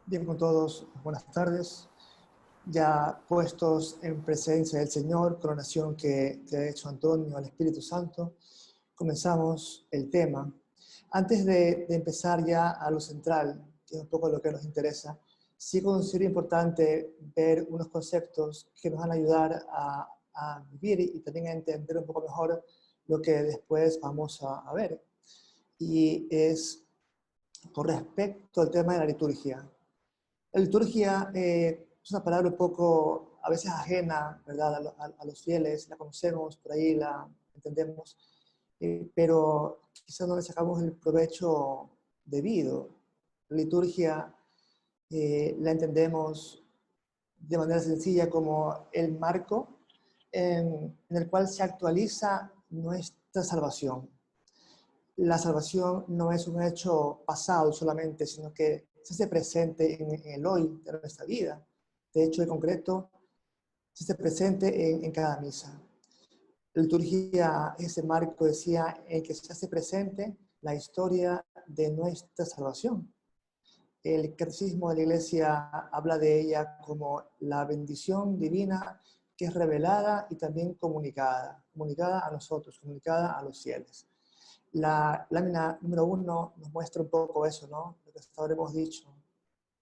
Bien con todos, buenas tardes. Ya puestos en presencia del Señor, con la oración que ha hecho Antonio al Espíritu Santo, comenzamos el tema. Antes de empezar ya a lo central, que es un poco lo que nos interesa, sí considero importante ver unos conceptos que nos van a ayudar a vivir y también a entender un poco mejor lo que después vamos a ver. Y es con respecto al tema de la liturgia. La liturgia es una palabra un poco, a veces ajena, ¿verdad? A los fieles, la conocemos, por ahí la entendemos, pero quizás no le sacamos el provecho debido. La liturgia la entendemos de manera sencilla como el marco en el cual se actualiza nuestra salvación. La salvación no es un hecho pasado solamente, sino que se hace presente en el hoy de nuestra vida. De hecho, en concreto, se hace presente en cada misa. La liturgia es ese marco, decía, en que se hace presente la historia de nuestra salvación. El catecismo de la Iglesia habla de ella como la bendición divina que es revelada y también comunicada a nosotros, comunicada a los fieles. La lámina número 1 nos muestra un poco eso, ¿no? Lo que hasta ahora hemos dicho.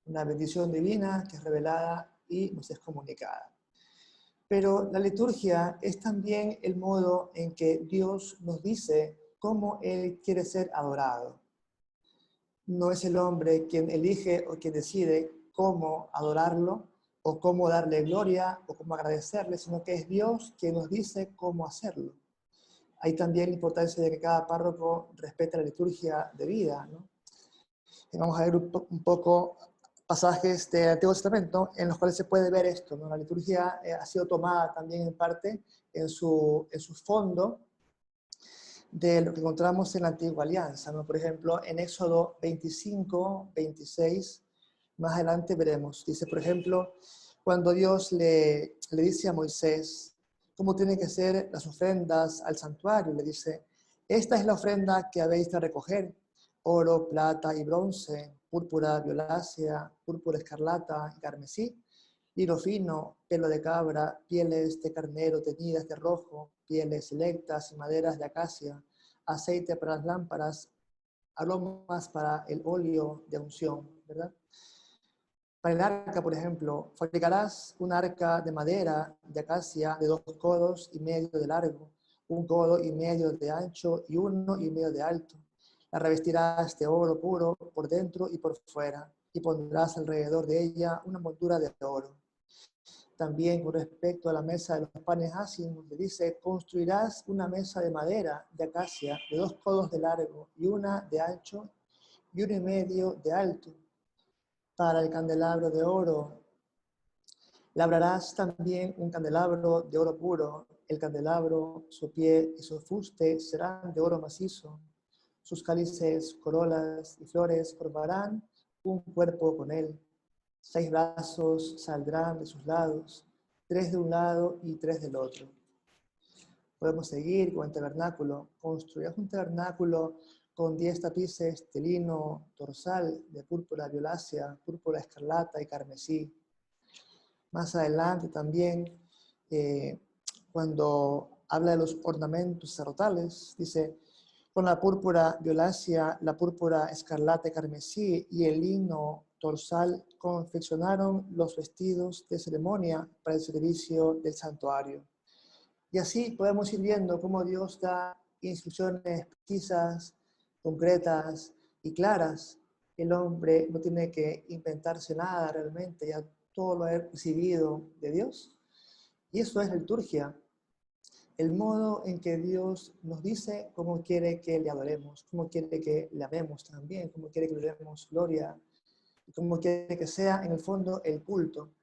Una bendición divina que es revelada y nos es comunicada. Pero la liturgia es también el modo en que Dios nos dice cómo Él quiere ser adorado. No es el hombre quien elige o quien decide cómo adorarlo o cómo darle gloria o cómo agradecerle, sino que es Dios quien nos dice cómo hacerlo. Hay también la importancia de que cada párroco respete la liturgia de vida, ¿no? Y vamos a ver un poco pasajes del Antiguo Testamento en los cuales se puede ver esto, ¿no? La liturgia ha sido tomada también en parte en su fondo de lo que encontramos en la Antigua Alianza, ¿no? Por ejemplo, en Éxodo 25, 26, más adelante veremos. Dice, por ejemplo, cuando Dios le dice a Moisés cómo tienen que ser las ofrendas al santuario, le dice, esta es la ofrenda que habéis de recoger, oro, plata y bronce, púrpura violácea, púrpura escarlata y carmesí, lino fino, pelo de cabra, pieles de carnero teñidas de rojo, pieles selectas y maderas de acacia, aceite para las lámparas, aromas para el óleo de unción, ¿verdad? Para el arca, por ejemplo, fabricarás un arca de madera de acacia de 2 codos y medio de largo, 1 codo y medio de ancho y 1 y medio de alto. La revestirás de oro puro por dentro y por fuera, y pondrás alrededor de ella una moldura de oro. También con respecto a la mesa de los panes ácimos, le dice, construirás una mesa de madera de acacia de 2 codos de largo y 1 de ancho y 1 y medio de alto. Para el candelabro de oro, labrarás también un candelabro de oro puro. El candelabro, su pie y su fuste serán de oro macizo. Sus cálices, corolas y flores formarán un cuerpo con él. 6 brazos saldrán de sus lados, 3 de un lado y 3 del otro. Podemos seguir con el tabernáculo. Construirás un tabernáculo con 10 tapices de lino dorsal de púrpura violácea, púrpura escarlata y carmesí. Más adelante también, cuando habla de los ornamentos sacerdotales, dice, con la púrpura violácea, la púrpura escarlata y carmesí y el lino dorsal confeccionaron los vestidos de ceremonia para el servicio del santuario. Y así podemos ir viendo cómo Dios da instrucciones precisas, concretas y claras. El hombre no tiene que inventarse nada realmente, ya todo lo ha recibido de Dios. Y eso es la liturgia, el modo en que Dios nos dice cómo quiere que le adoremos, cómo quiere que le amemos también, cómo quiere que le demos gloria, y cómo quiere que sea en el fondo el culto.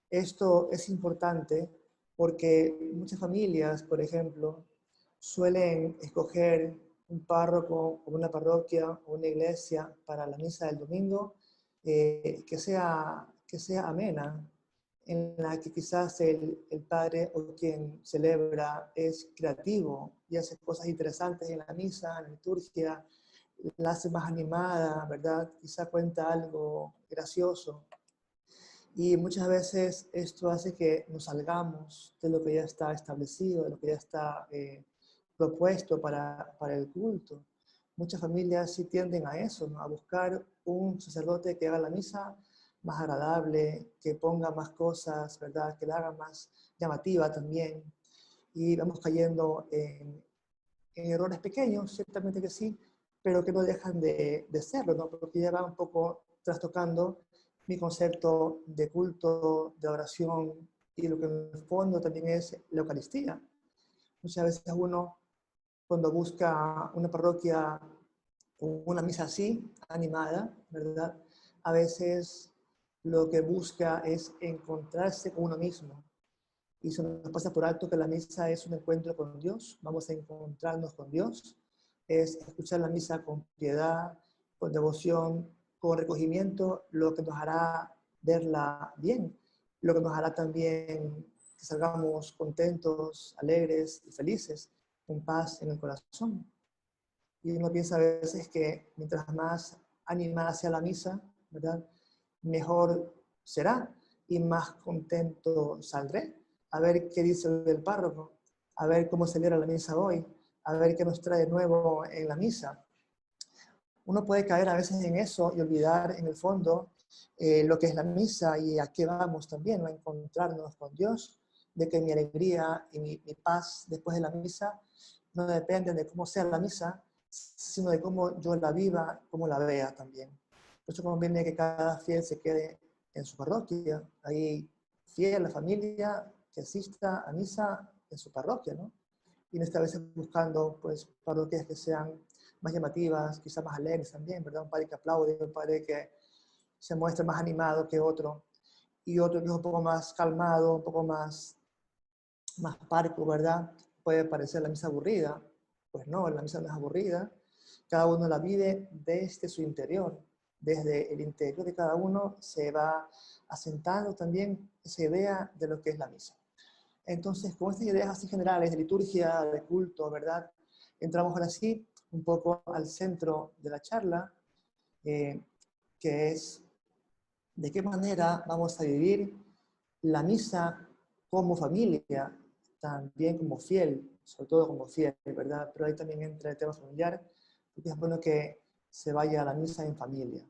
Esto es importante porque muchas familias, por ejemplo, suelen escoger un párroco o una parroquia o una iglesia para la misa del domingo que sea amena, en la que quizás el padre o quien celebra es creativo y hace cosas interesantes en la misa, en la liturgia, la hace más animada, ¿verdad? Quizá cuenta algo gracioso. Y muchas veces esto hace que nos salgamos de lo que ya está establecido, de lo que ya está propuesto para el culto. Muchas familias sí tienden a eso, ¿no? A buscar un sacerdote que haga la misa más agradable, que ponga más cosas, ¿verdad? Que la haga más llamativa también. Y vamos cayendo en errores pequeños, ciertamente que sí, pero que no dejan de serlo, ¿no? Porque ya va un poco trastocando mi concepto de culto, de oración y lo que en el fondo también es la Eucaristía. Muchas veces uno, cuando busca una parroquia o una misa así, animada, ¿verdad? A veces lo que busca es encontrarse con uno mismo. Y se nos pasa por alto que la misa es un encuentro con Dios. Vamos a encontrarnos con Dios. Es escuchar la misa con piedad, con devoción, con recogimiento, lo que nos hará verla bien, lo que nos hará también que salgamos contentos, alegres y felices, con paz en el corazón. Y uno piensa a veces que mientras más animada sea la misa, ¿verdad? Mejor será y más contento saldré. A ver qué dice el párroco, a ver cómo celebra la misa hoy, a ver qué nos trae nuevo en la misa. Uno puede caer a veces en eso y olvidar en el fondo lo que es la misa y a qué vamos también, a encontrarnos con Dios, de que mi alegría y mi paz después de la misa no dependen de cómo sea la misa, sino de cómo yo la viva, cómo la vea también. Por eso conviene que cada fiel se quede en su parroquia, ahí fiel, la familia que asista a misa en su parroquia, ¿no? Y no esté a veces buscando pues, parroquias que sean más llamativas, quizás más alegres también, ¿verdad? Un padre que aplaude, un padre que se muestra más animado que otro, y otro que es un poco más calmado, un poco más parco, ¿verdad? Puede parecer la misa aburrida. Pues no, la misa no es aburrida. Cada uno la vive desde su interior. Desde el interior de cada uno se va asentando también esa idea de lo que es la misa. Entonces, con estas ideas así generales de liturgia, de culto, ¿verdad? Entramos ahora sí un poco al centro de la charla, que es de qué manera vamos a vivir la misa como familia, también como fiel, sobre todo como fiel, ¿verdad? Pero ahí también entra el tema familiar, porque es bueno que se vaya a la misa en familia.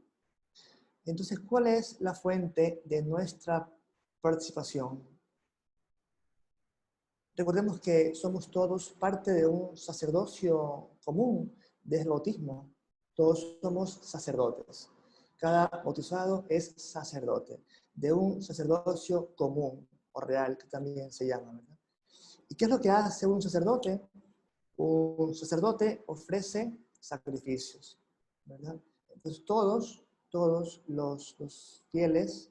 Entonces, ¿cuál es la fuente de nuestra participación? Recordemos que somos todos parte de un sacerdocio común desde el bautismo. Todos somos sacerdotes. Cada bautizado es sacerdote de un sacerdocio común o real, que también se llama, ¿verdad? ¿Y qué es lo que hace un sacerdote? Un sacerdote ofrece sacrificios, ¿verdad? Entonces todos los fieles,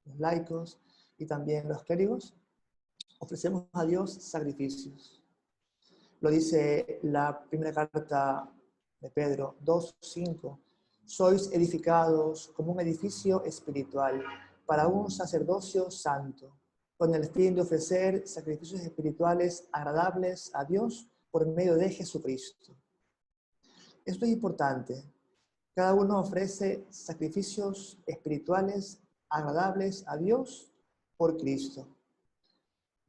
los laicos y también los clérigos, ofrecemos a Dios sacrificios. Lo dice la primera carta de Pedro 2:5. Sois edificados como un edificio espiritual para un sacerdocio santo, con el fin de ofrecer sacrificios espirituales agradables a Dios por medio de Jesucristo. Esto es importante. Cada uno ofrece sacrificios espirituales agradables a Dios por Cristo.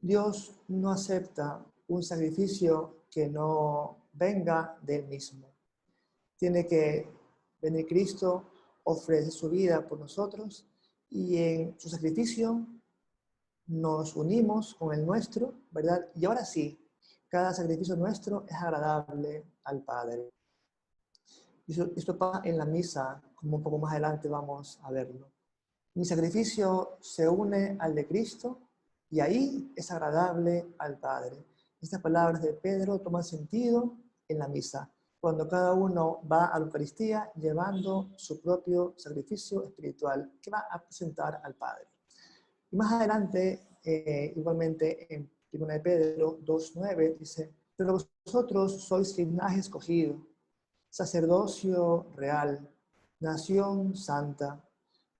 Dios no acepta un sacrificio que no venga de Él mismo. Tiene que venir Cristo, ofrecer su vida por nosotros y en su sacrificio nos unimos con el nuestro, ¿verdad? Y ahora sí, cada sacrificio nuestro es agradable al Padre. Y esto pasa en la misa, como un poco más adelante vamos a verlo. Mi sacrificio se une al de Cristo y ahí es agradable al Padre. Estas palabras de Pedro toman sentido en la misa, cuando cada uno va a la Eucaristía llevando su propio sacrificio espiritual que va a presentar al Padre. Y más adelante, igualmente en 1 de Pedro 2:9 dice, pero vosotros sois linaje escogido, sacerdocio real, nación santa,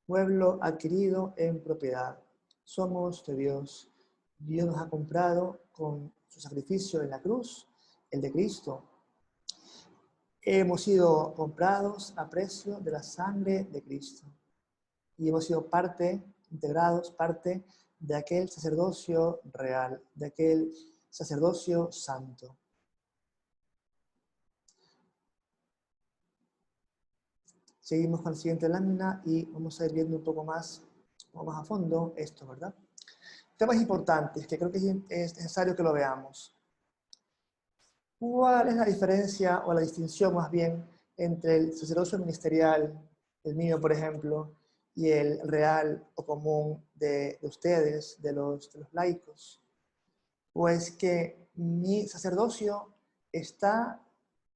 pueblo adquirido en propiedad. Somos de Dios. Dios nos ha comprado con su sacrificio en la cruz, el de Cristo. hemos sido comprados a precio de la sangre de Cristo y hemos sido integrados, parte de aquel sacerdocio real, de aquel sacerdocio santo. Seguimos con la siguiente lámina y vamos a ir viendo un poco más a fondo esto, ¿verdad? Temas importantes que creo que es necesario que lo veamos. ¿Cuál es la diferencia o la distinción más bien entre el sacerdocio ministerial, el mío por ejemplo, y el real o común de ustedes, de los laicos? Pues que mi sacerdocio está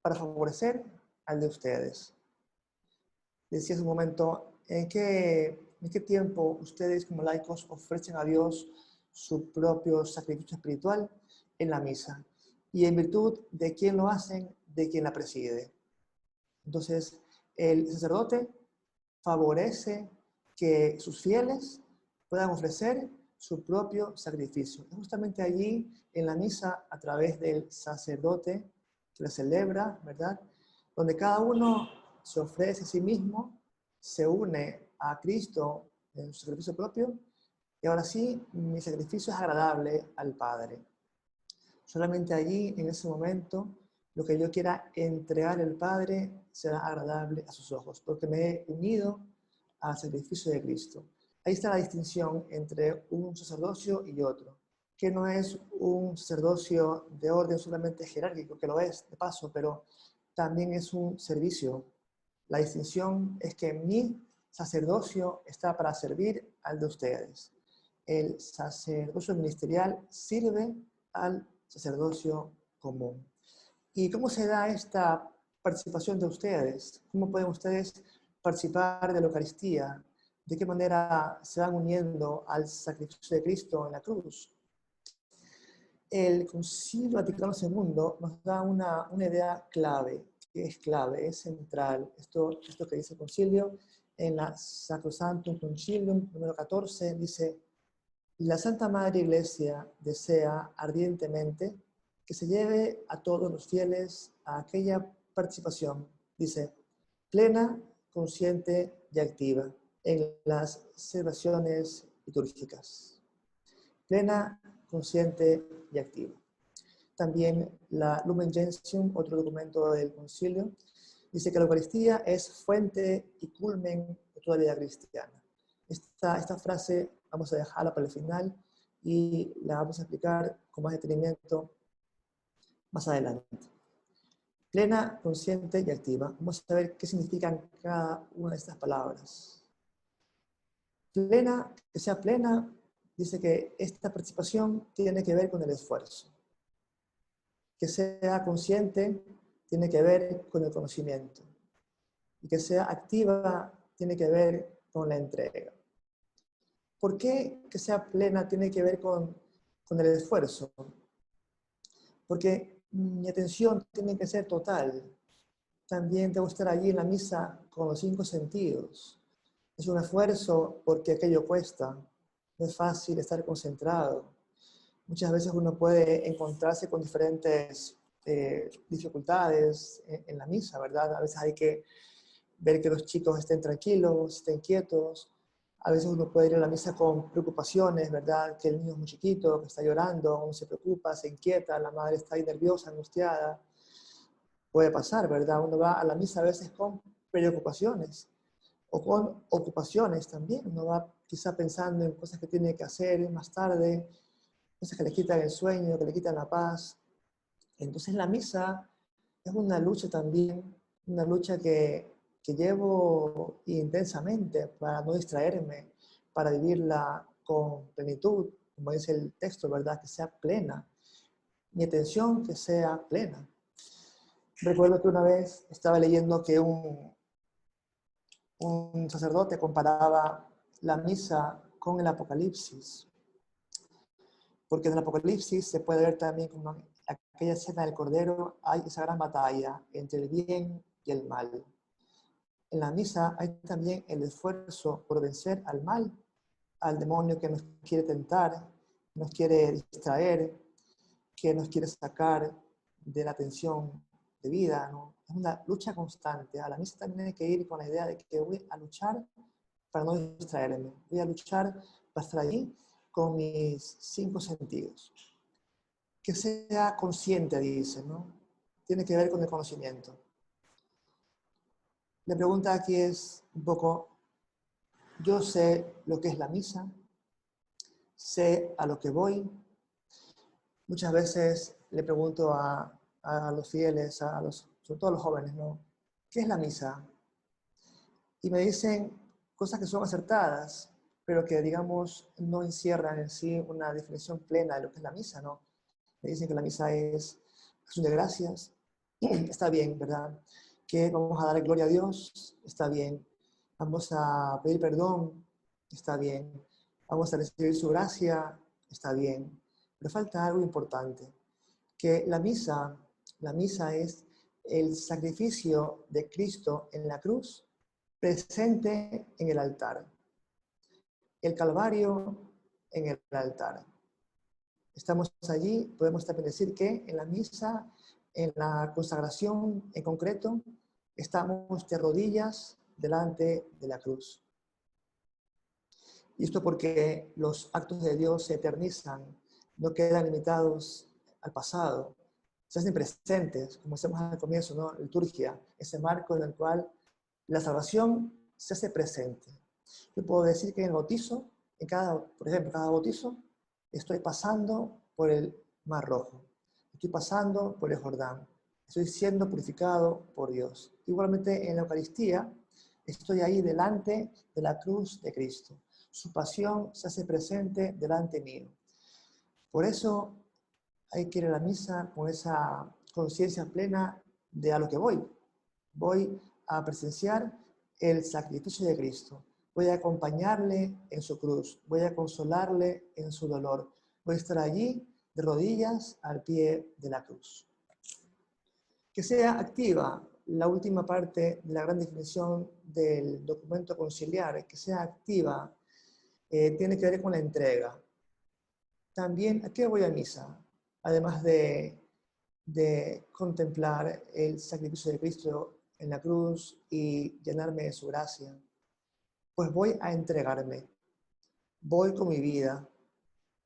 para favorecer al de ustedes. Decía hace un momento, ¿en qué tiempo ustedes como laicos ofrecen a Dios su propio sacrificio espiritual? En la misa. ¿Y en virtud de quién lo hacen? De quien la preside. Entonces, el sacerdote favorece que sus fieles puedan ofrecer su propio sacrificio. Es justamente allí, en la misa, a través del sacerdote que la celebra, ¿verdad? Donde cada uno se ofrece a sí mismo, se une a Cristo en su sacrificio propio, y ahora sí, mi sacrificio es agradable al Padre. Solamente allí, en ese momento, lo que yo quiera entregar al Padre será agradable a sus ojos, porque me he unido al sacrificio de Cristo. Ahí está la distinción entre un sacerdocio y otro, que no es un sacerdocio de orden solamente jerárquico, que lo es, de paso, pero también es un servicio. La distinción es que mi sacerdocio está para servir al de ustedes. El sacerdocio ministerial sirve al sacerdocio común. ¿Y cómo se da esta participación de ustedes? ¿Cómo pueden ustedes participar de la Eucaristía? ¿De qué manera se van uniendo al sacrificio de Cristo en la cruz? El Concilio Vaticano II nos da una idea clave, es central. Esto que dice el Concilio en la Sacrosanctum Concilium número 14 dice: la Santa Madre Iglesia desea ardientemente que se lleve a todos los fieles a aquella participación, dice, plena, consciente y activa en las celebraciones litúrgicas. Plena, consciente y activa. También la Lumen Gentium, otro documento del Concilio, dice que la Eucaristía es fuente y culmen de toda vida cristiana. Esta frase vamos a dejarla para el final y la vamos a explicar con más detenimiento más adelante. Plena, consciente y activa. Vamos a ver qué significan cada una de estas palabras. Plena, que sea plena, dice que esta participación tiene que ver con el esfuerzo. Que sea consciente tiene que ver con el conocimiento. Y que sea activa tiene que ver con la entrega. ¿Por qué que sea plena tiene que ver con el esfuerzo? Porque mi atención tiene que ser total. También debo estar allí en la misa con los 5 sentidos. Es un esfuerzo porque aquello cuesta. No es fácil estar concentrado. Muchas veces uno puede encontrarse con diferentes dificultades en la misa, ¿verdad? A veces hay que ver que los chicos estén tranquilos, estén quietos. A veces uno puede ir a la misa con preocupaciones, ¿verdad? Que el niño es muy chiquito, que está llorando, uno se preocupa, se inquieta, la madre está ahí nerviosa, angustiada. Puede pasar, ¿verdad? Uno va a la misa a veces con preocupaciones o con ocupaciones también. Uno va quizá pensando en cosas que tiene que hacer más tarde, cosas que le quitan el sueño, que le quitan la paz. Entonces la misa es una lucha también, una lucha que llevo intensamente para no distraerme, para vivirla con plenitud, como dice el texto, ¿verdad? Que sea plena. Mi atención que sea plena. Recuerdo que una vez estaba leyendo que un sacerdote comparaba la misa con el Apocalipsis, porque en el Apocalipsis se puede ver también como aquella escena del Cordero, hay esa gran batalla entre el bien y el mal. En la misa hay también el esfuerzo por vencer al mal, al demonio que nos quiere tentar, nos quiere distraer, que nos quiere sacar de la atención de vida, ¿no? es una lucha constante. A la misa también hay que ir con la idea de que voy a luchar para no distraerme. Voy a luchar para estar allí con mis 5 sentidos. Que sea consciente, dice, ¿no? Tiene que ver con el conocimiento. La pregunta aquí es un poco, yo sé lo que es la misa, sé a lo que voy. Muchas veces le pregunto a los fieles, sobre todo a los jóvenes, ¿no? ¿Qué es la misa? Y me dicen cosas que son acertadas, pero que, digamos, no encierran en sí una definición plena de lo que es la misa, ¿no? Me dicen que la misa es acción de gracias, está bien, ¿verdad? Que vamos a dar gloria a Dios, está bien. Vamos a pedir perdón, está bien. Vamos a recibir su gracia, está bien. Pero falta algo importante, que la misa es el sacrificio de Cristo en la cruz presente en el altar. El Calvario en el altar. Estamos allí, podemos también decir que en la misa, en la consagración en concreto, estamos de rodillas delante de la cruz. Y esto porque los actos de Dios se eternizan, no quedan limitados al pasado, se hacen presentes, como decíamos al comienzo, ¿no? Liturgia, ese marco en el cual la salvación se hace presente. Yo puedo decir que en el bautizo, por ejemplo, cada bautizo, estoy pasando por el Mar Rojo, estoy pasando por el Jordán, estoy siendo purificado por Dios. Igualmente en la Eucaristía, estoy ahí delante de la cruz de Cristo. Su pasión se hace presente delante mío. Por eso hay que ir a la misa con esa conciencia plena de a lo que voy. Voy a presenciar el sacrificio de Cristo. Voy a acompañarle en su cruz. Voy a consolarle en su dolor. Voy a estar allí de rodillas al pie de la cruz. Que sea activa la última parte de la gran definición del documento conciliar, que sea activa, tiene que ver con la entrega. También, ¿a qué voy a misa? Además de contemplar el sacrificio de Cristo en la cruz y llenarme de su gracia, pues voy a entregarme, voy con mi vida,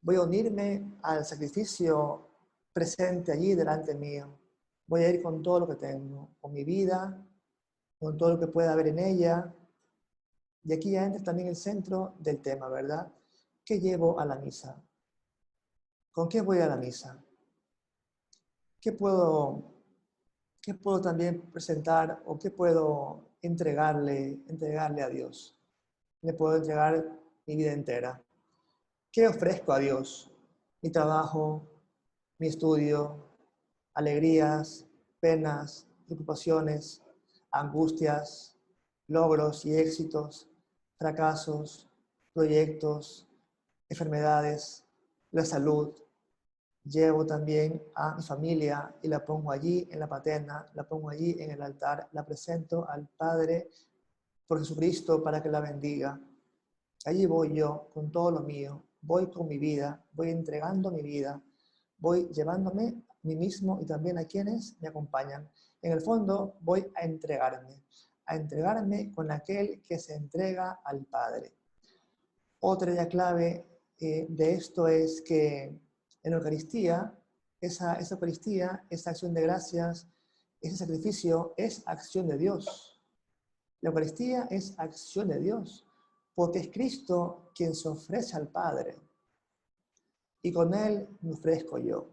voy a unirme al sacrificio presente allí delante mío, voy a ir con todo lo que tengo, con mi vida, con todo lo que pueda haber en ella, y aquí ya entra también el centro del tema, ¿verdad? ¿Qué llevo a la misa? ¿Con qué voy a la misa? ¿Qué puedo también presentar o qué puedo entregarle a Dios? Le puedo entregar mi vida entera. ¿Qué ofrezco a Dios? Mi trabajo, mi estudio, alegrías, penas, preocupaciones, angustias, logros y éxitos, fracasos, proyectos, enfermedades, la salud. Llevo también a mi familia y la pongo allí en la paterna, la pongo allí en el altar, la presento al Padre por Jesucristo para que la bendiga. Allí voy yo con todo lo mío, voy con mi vida, voy entregando mi vida, voy llevándome a mí mismo y también a quienes me acompañan. En el fondo voy a entregarme con aquel que se entrega al Padre. Otra idea clave de esto es que en la Eucaristía, esa Eucaristía, esa acción de gracias, ese sacrificio es acción de Dios. La Eucaristía es acción de Dios, porque es Cristo quien se ofrece al Padre. Y con Él me ofrezco yo.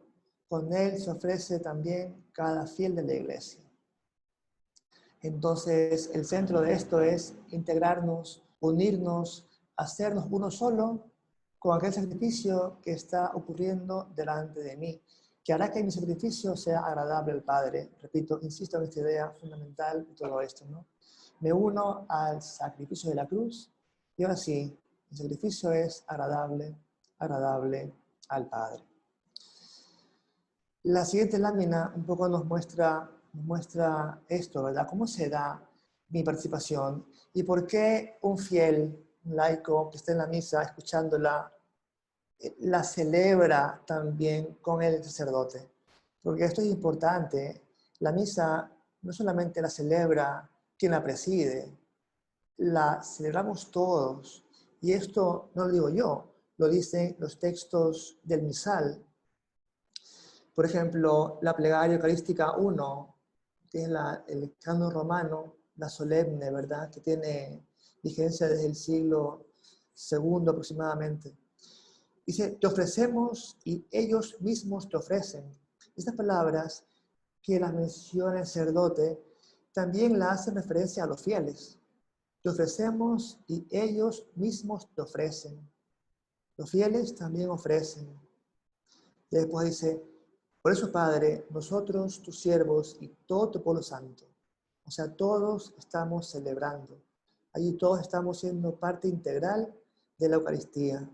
Con Él se ofrece también cada fiel de la Iglesia. Entonces, el centro de esto es integrarnos, unirnos, hacernos uno solo con aquel sacrificio que está ocurriendo delante de mí, que hará que mi sacrificio sea agradable al Padre. Repito, insisto en esta idea fundamental de todo esto, ¿no? Me uno al sacrificio de la cruz y ahora sí, el sacrificio es agradable al Padre. La siguiente lámina un poco nos muestra esto, ¿verdad? ¿Cómo se da mi participación? ¿Y por qué un fiel, un laico que esté en la misa escuchándola, la celebra también con el sacerdote? Porque esto es importante. La misa no solamente la celebra quien la preside, la celebramos todos. Y esto no lo digo yo, lo dicen los textos del misal. Por ejemplo, la plegaria eucarística 1, que es el canon romano, la solemne, ¿verdad? Que tiene vigencia desde el siglo II aproximadamente. Dice, te ofrecemos y ellos mismos te ofrecen. Estas palabras que las menciona el sacerdote también la hacen referencia a los fieles. Te ofrecemos y ellos mismos te ofrecen. Los fieles también ofrecen. Y después dice, por eso, Padre, nosotros, tus siervos y todo tu pueblo santo, o sea, todos estamos celebrando. Allí todos estamos siendo parte integral de la Eucaristía.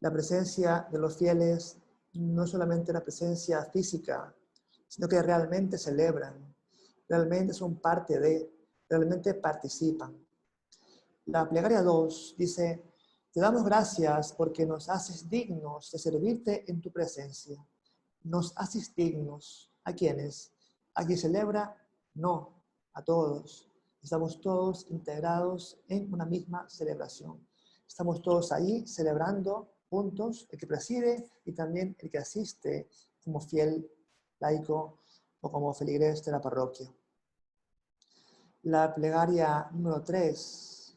La presencia de los fieles no es solamente una presencia física, sino que realmente celebran, realmente son parte de, realmente participan. La plegaria 2 dice, te damos gracias porque nos haces dignos de servirte en tu presencia. Nos haces dignos. ¿A quiénes? ¿A quien celebra? No, a todos. Estamos todos integrados en una misma celebración. Estamos todos ahí celebrando juntos, el que preside y también el que asiste como fiel laico o como feligrés de la parroquia. La plegaria número 3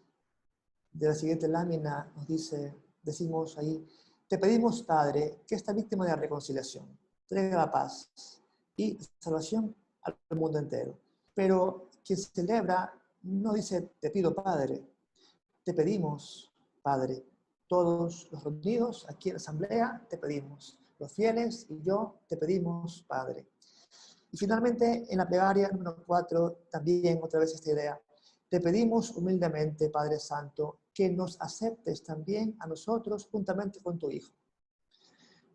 de la siguiente lámina nos dice, decimos ahí, te pedimos, Padre, que esta víctima de la reconciliación traiga la paz y salvación al mundo entero. Pero quien celebra no dice, te pido, Padre, te pedimos, Padre. Todos los reunidos aquí en la asamblea te pedimos. Los fieles y yo te pedimos, Padre. Y finalmente, en la plegaria número 4, también otra vez esta idea. Te pedimos humildemente, Padre Santo, que nos aceptes también a nosotros juntamente con tu Hijo.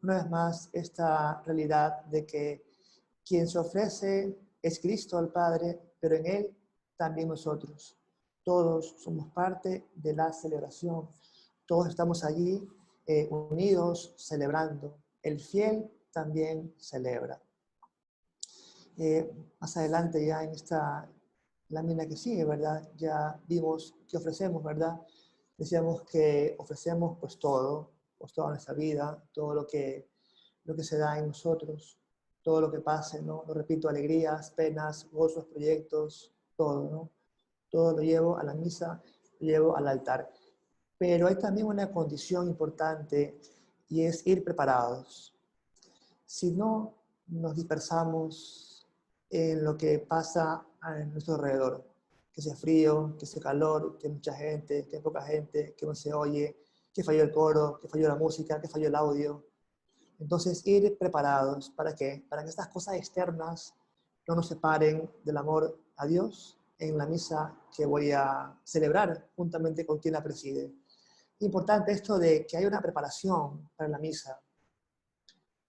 Una vez más, esta realidad de que quien se ofrece es Cristo al Padre, pero en Él también nosotros. Todos somos parte de la celebración. Todos estamos allí unidos, celebrando. El fiel también celebra. Más adelante ya en esta lámina que sigue, ¿verdad? Ya vimos qué ofrecemos, ¿verdad? Decíamos que ofrecemos pues toda nuestra vida, todo lo que se da en nosotros, todo lo que pase, ¿no? Lo repito, alegrías, penas, gozos, proyectos, todo, ¿no? Todo lo llevo a la misa, lo llevo al altar. Pero hay también una condición importante y es ir preparados. Si no nos dispersamos en lo que pasa a nuestro alrededor, que sea frío, que sea calor, que mucha gente, que poca gente, que no se oye, que falló el coro, que falló la música, que falló el audio. Entonces, ir preparados. ¿Para qué? Para que estas cosas externas no nos separen del amor a Dios en la misa que voy a celebrar juntamente con quien la preside. Importante esto de que hay una preparación para la misa.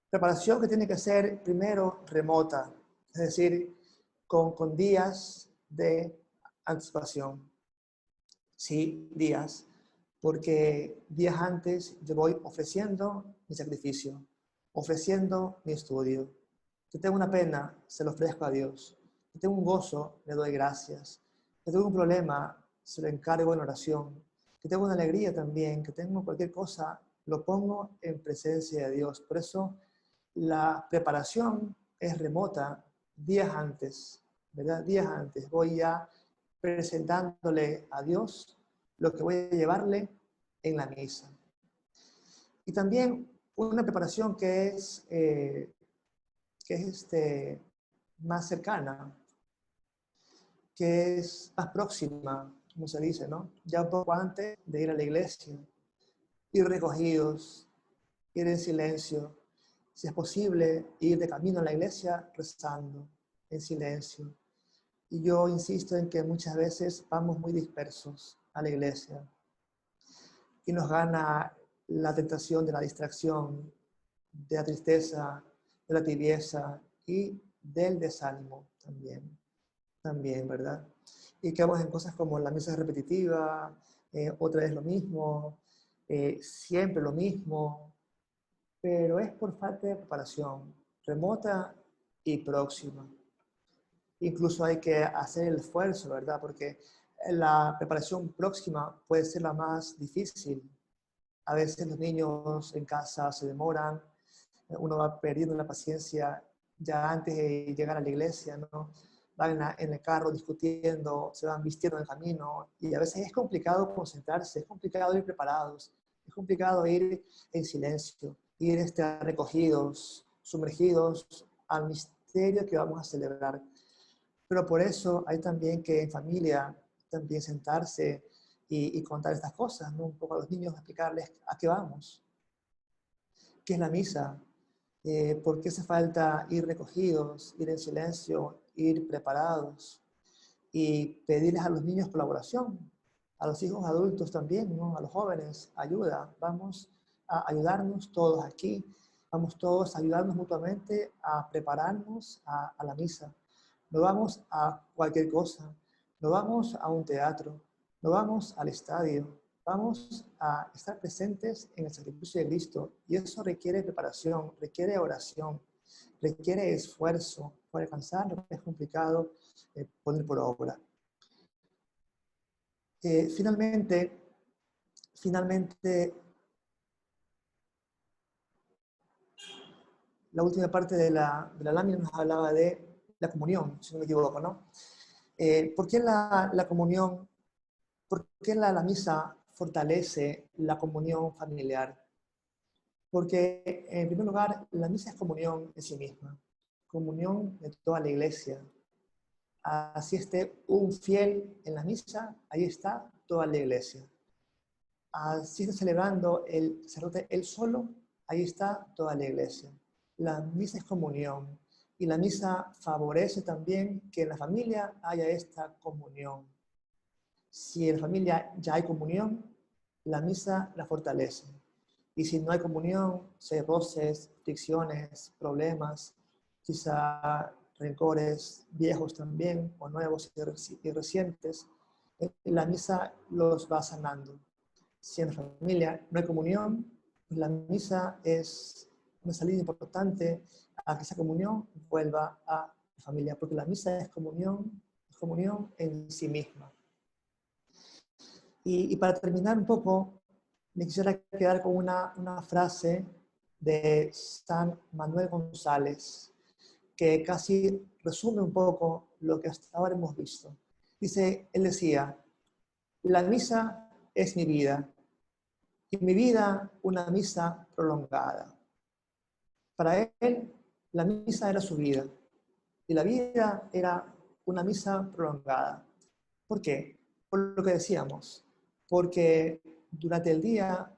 Preparación que tiene que ser primero remota, es decir, con días de anticipación. Sí, días, porque días antes yo voy ofreciendo mi sacrificio, ofreciendo mi estudio. Si tengo una pena, se lo ofrezco a Dios. Si tengo un gozo, le doy gracias. Si tengo un problema, se lo encargo en oración. Si tengo una alegría también, que tengo cualquier cosa, lo pongo en presencia de Dios. Por eso la preparación es remota, días antes, ¿verdad? Días antes. Voy ya presentándole a Dios lo que voy a llevarle en la misa. Y también una preparación que es más cercana, que es más próxima, como se dice, ¿no? Ya un poco antes de ir a la iglesia, ir recogidos, ir en silencio, si es posible, ir de camino a la iglesia rezando en silencio. Y yo insisto en que muchas veces vamos muy dispersos a la iglesia y nos gana la tentación de la distracción, de la tristeza, de la tibieza y del desánimo también, ¿verdad? Y quedamos en cosas como la misa repetitiva, otra vez lo mismo, siempre lo mismo, pero es por falta de preparación remota y próxima. Incluso hay que hacer el esfuerzo, ¿verdad? Porque la preparación próxima puede ser la más difícil. A veces los niños en casa se demoran, uno va perdiendo la paciencia ya antes de llegar a la iglesia, ¿no? Van en el carro discutiendo, se van vistiendo en el camino y a veces es complicado concentrarse, es complicado ir preparados, es complicado ir en silencio, ir recogidos, sumergidos al misterio que vamos a celebrar. Pero por eso hay también que en familia también sentarse y contar estas cosas, ¿no? Un poco a los niños, explicarles a qué vamos, qué es la misa, por qué hace falta ir recogidos, ir en silencio, ir preparados y pedirles a los niños colaboración, a los hijos adultos también, ¿no? A los jóvenes, ayuda. Vamos a ayudarnos todos aquí, vamos todos a ayudarnos mutuamente a prepararnos a la misa. No vamos a cualquier cosa, no vamos a un teatro, no vamos al estadio, vamos a estar presentes en el sacrificio de Cristo y eso requiere preparación, requiere oración, requiere esfuerzo para alcanzar lo que es complicado poner por obra. Finalmente, la última parte de la lámina nos hablaba de la comunión, si no me equivoco, ¿no? ¿Por qué la comunión, por qué la misa fortalece la comunión familiar? Porque, en primer lugar, la misa es comunión en sí misma, comunión de toda la iglesia. Así esté un fiel en la misa, ahí está toda la iglesia. Así está celebrando el sacerdote él solo, ahí está toda la iglesia. La misa es comunión y la misa favorece también que en la familia haya esta comunión. Si en la familia ya hay comunión, la misa la fortalece. Y si no hay comunión, si hay roces, fricciones, problemas, quizá rencores viejos también, o nuevos y recientes, la misa los va sanando. Si en la familia no hay comunión, pues la misa es una salida importante a que esa comunión vuelva a la familia, porque la misa es comunión en sí misma. Y para terminar un poco, me quisiera quedar con una frase de San Manuel González, que casi resume un poco lo que hasta ahora hemos visto. Él decía, la misa es mi vida, y mi vida una misa prolongada. Para él, la misa era su vida, y la vida era una misa prolongada. ¿Por qué? Por lo que decíamos, porque durante el día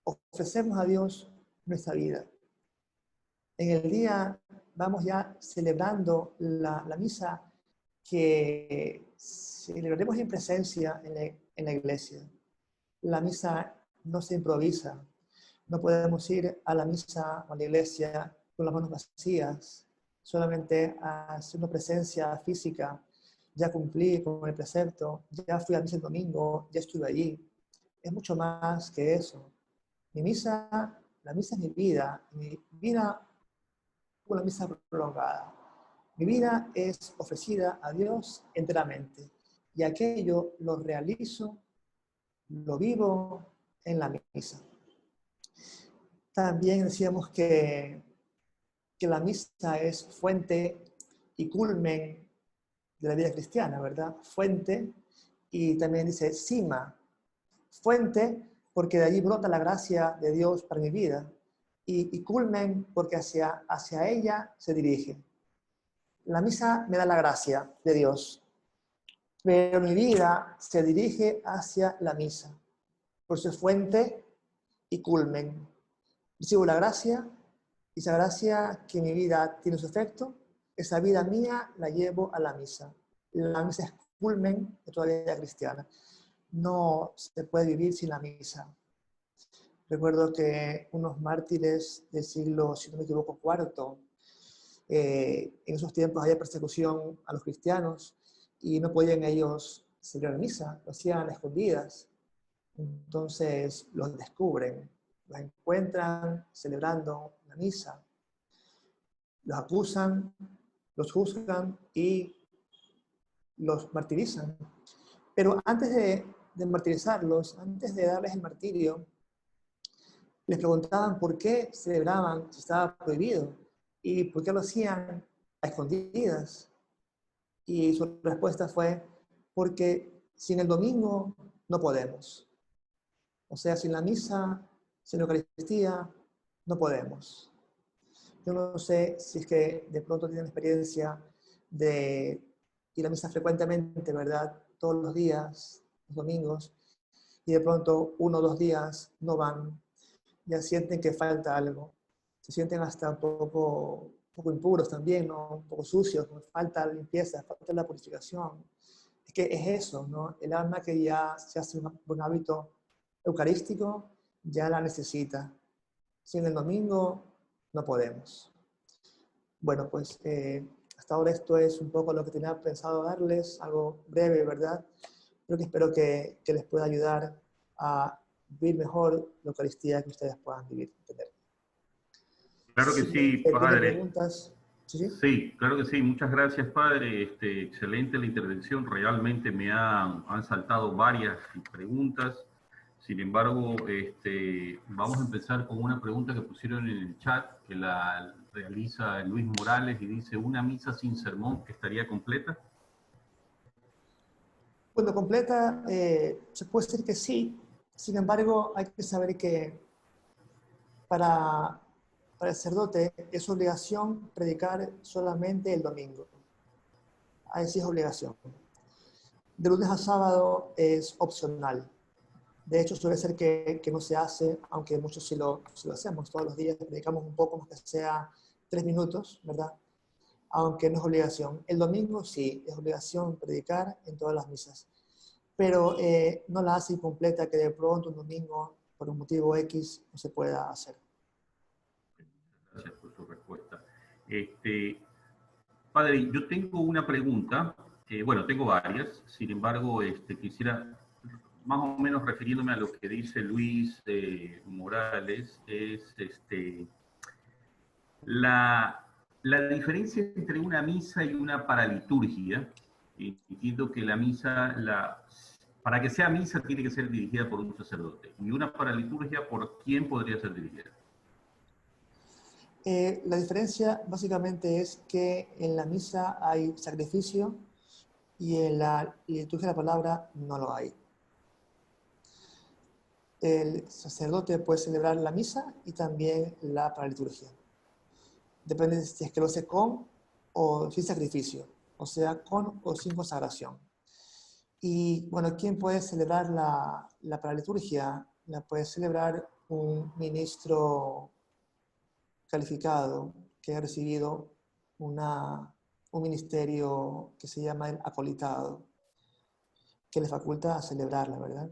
ofrecemos a Dios nuestra vida. En el día vamos ya celebrando la misa que celebraremos en presencia en la iglesia. La misa no se improvisa. No podemos ir a la misa o a la iglesia con las manos vacías, solamente haciendo presencia física. Ya cumplí con el precepto, ya fui a misa el domingo, ya estuve allí. Es mucho más que eso. La misa es mi vida una misa prolongada. Mi vida es ofrecida a Dios enteramente y aquello lo realizo, lo vivo en la misa. También decíamos que la misa es fuente y culmen de la vida cristiana, ¿verdad? Fuente y también dice cima. Fuente porque de allí brota la gracia de Dios para mi vida y culmen porque hacia ella se dirige. La misa me da la gracia de Dios, pero mi vida se dirige hacia la misa. Por su fuente y culmen. Recibo la gracia, y esa gracia que mi vida tiene su efecto, esa vida mía la llevo a la misa. La misa es culmen de toda la vida cristiana. No se puede vivir sin la misa. Recuerdo que unos mártires del siglo, si no me equivoco, IV, en esos tiempos había persecución a los cristianos y no podían ellos celebrar misa, lo hacían a escondidas. Entonces los descubren, los encuentran celebrando la misa, los acusan, los juzgan y los martirizan. Pero antes de martirizarlos, antes de darles el martirio, les preguntaban por qué celebraban si estaba prohibido y por qué lo hacían a escondidas. Y su respuesta fue, porque sin el domingo no podemos. O sea, sin la misa, sin la Eucaristía, no podemos. Yo no sé si es que de pronto tienen experiencia de ir a misa frecuentemente, ¿verdad? Todos los días, los domingos, y de pronto 1 o 2 días no van, ya sienten que falta algo. Se sienten hasta un poco impuros también, ¿no? Un poco sucios, ¿no? Falta la limpieza, falta la purificación. Es que es eso, ¿no? El alma que ya se hace un buen hábito eucarístico, ya la necesita. Sin el domingo no podemos. Bueno, pues hasta ahora esto es un poco lo que tenía pensado darles, algo breve, ¿verdad? Pero que espero que les pueda ayudar a vivir mejor la Eucaristía que ustedes puedan vivir, entender. Claro que Si sí, tienen padre. preguntas, ¿sí? ¿Sí? Sí, claro que sí. Muchas gracias, padre. Excelente la intervención. Realmente me han saltado varias preguntas. Sin embargo, vamos a empezar con una pregunta que pusieron en el chat, que la realiza Luis Morales y dice, ¿una misa sin sermón estaría completa? Bueno, completa, se puede decir que sí. Sin embargo, hay que saber que para, para el sacerdote es obligación predicar solamente el domingo. Ahí sí es obligación. De lunes a sábado es opcional. De hecho, suele ser que no se hace, aunque muchos sí lo hacemos todos los días, predicamos un poco, más que sea 3 minutos, ¿verdad? Aunque no es obligación. El domingo sí, es obligación predicar en todas las misas. Pero no la hace incompleta que de pronto un domingo, por un motivo X, no se pueda hacer. Gracias por su respuesta. Padre, yo tengo una pregunta, bueno, tengo varias, sin embargo, quisiera, más o menos refiriéndome a lo que dice Luis Morales, es la, la diferencia entre una misa y una paraliturgia. Entiendo que la misa, para que sea misa, tiene que ser dirigida por un sacerdote, y una paraliturgia, ¿por quién podría ser dirigida? La diferencia básicamente es que en la misa hay sacrificio y en la liturgia de la palabra no lo hay. El sacerdote puede celebrar la misa y también la paraliturgia. Depende si es que lo hace con o sin sacrificio, o sea, con o sin consagración. Y bueno, ¿quién puede celebrar la paraliturgia? La puede celebrar un ministro calificado que ha recibido un ministerio que se llama el acolitado, que le faculta a celebrarla, ¿verdad?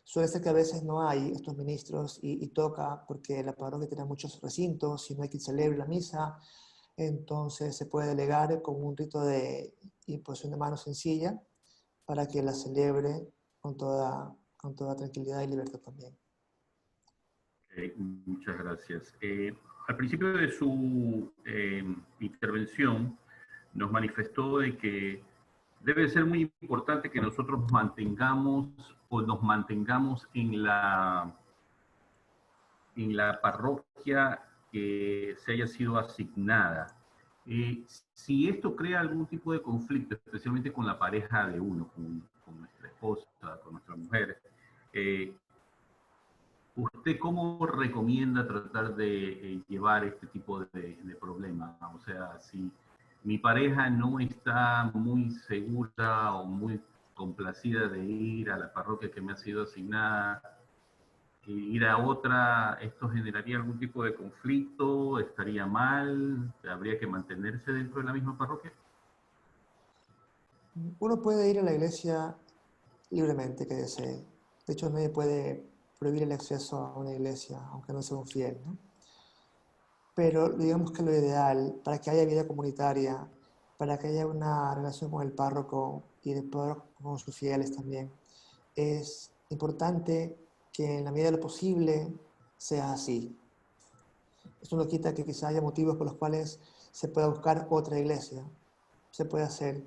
Suele ser que a veces no hay estos ministros y toca porque la parroquia tiene muchos recintos y no hay quien celebre la misa, entonces se puede delegar con un rito de imposición de manos sencilla para que la celebre con toda tranquilidad y libertad también. Muchas gracias. Al principio de su intervención nos manifestó de que debe ser muy importante que nosotros nos mantengamos en la parroquia que se haya sido asignada. Si esto crea algún tipo de conflicto, especialmente con la pareja de uno, con nuestra esposa, con nuestra mujer, ¿usted cómo recomienda tratar de llevar este tipo de problemas? O sea, si mi pareja no está muy segura o muy complacida de ir a la parroquia que me ha sido asignada, ir a otra, ¿esto generaría algún tipo de conflicto? ¿Estaría mal? ¿Habría que mantenerse dentro de la misma parroquia? Uno puede ir a la iglesia libremente que desee. De hecho, nadie puede prohibir el acceso a una iglesia, aunque no sea un fiel, ¿no? Pero digamos que lo ideal, para que haya vida comunitaria, para que haya una relación con el párroco y el párroco con sus fieles también, es importante que en la medida de lo posible sea así. Esto no quita que quizá haya motivos por los cuales se pueda buscar otra iglesia, se puede hacer,